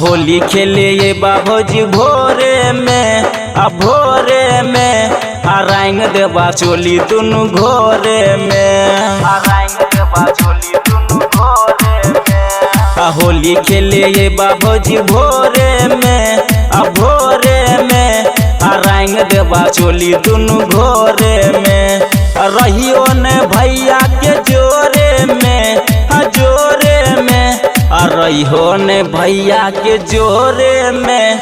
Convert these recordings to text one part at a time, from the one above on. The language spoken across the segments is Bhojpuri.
होली खेले ये बाबूजी भोरे में भोरे में रंग देबा चोली दुनु घोरे में रंग देबा चोली दुनु घोरे में होली खेले ये बाबूजी भोरे में भोरे में रंग देबा चोली दुनु घोरे में रहियो ने भैया के जोरे में जोरे में रहियो ने भैया के जोरे में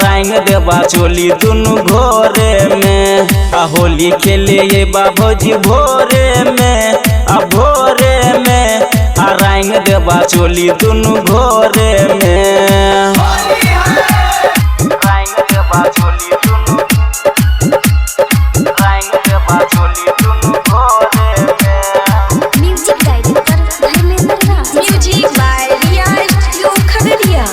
रंग देबा चोली दुनु घोरे में होली खेले ये बाबूजी भोरे में भोरे में रंग देबा चोली दुनु घोरे में रंग देबा चोली दुनु रंग देबा चोली दुनु घोरे में। Music director Dharmendra Raj, music by Riya studio Khagaria.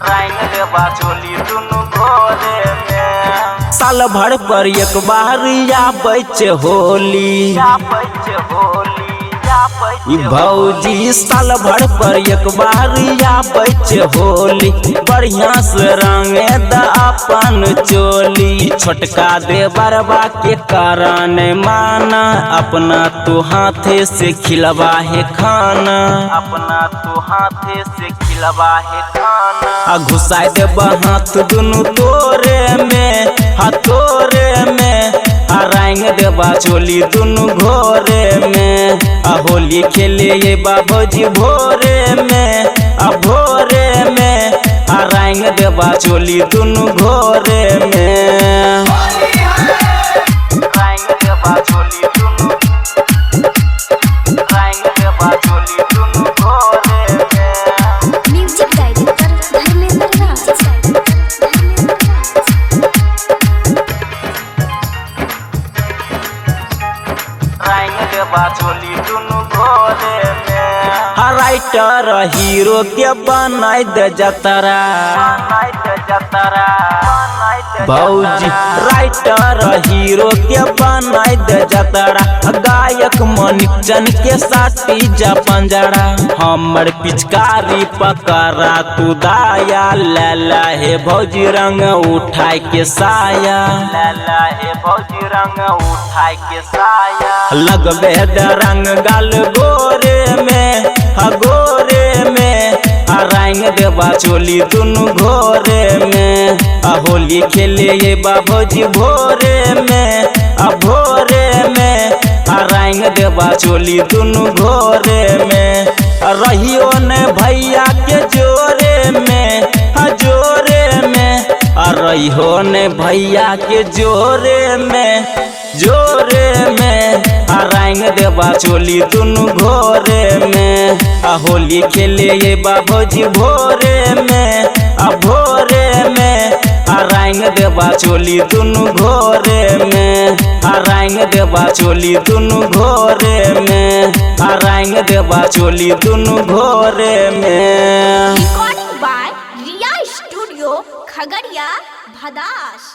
रंग देबा चोली दुनु घोरे में साल भर पर एक बार या बच्चे होली भौजी साल भर पर एक बार या बच्चे होली बढ़िया से रंगे द अपन चोली छोटका दे बरबा के कारण माना अपना तू हाथे से खिलवा है खाना अपना तू हाथे से खिलवा है खाना घुसाई दे हाथ दुनु तोरे में तोरे में रंग देबा चोली दुनु घोरे में होली खेले ये बाबूजी भोरे में भोरे में रंग देबा चोली दुनु घोरे में रंग देबा चोली दुनु रंग देबा चोली दुनु घोरे में। म्यूजिक डायरेक्टर धर्मेंद्र राज, रंग देबा चोली दुनु घोरे में राइटर हीरो के बनाई दे जतरा भौजी राइटर हीरो के बनाई दे जतरा गायक मनिकचन के साथी जा पंजरा हमर पिचकारी पकड़ा तू दाया लैला हे भौजी रंग उठाई के साया लैला हे भौजी रंग उठाई के साया लगबे द रंग गाल गोरे में गोरे में रंग देबा चोली दुनु घोरे में होली खेले ये बाबूजी भोरे में भोरे में रंग देबा चोली दुनु घोरे में रहियो ने भैया के जोरे में जोरे में रहियो ने भैया के जोरे में रंग देबा चोली दुनु घोरे में होली खेले ये बाबूजी भोरे में भोरे में रंग देबा चोली दुनु घोरे में रंग देबा चोली दुनु घोरे में रंग देबा चोली दुनु घोरे में। Recording by Riya studio Khagaria Bhadas.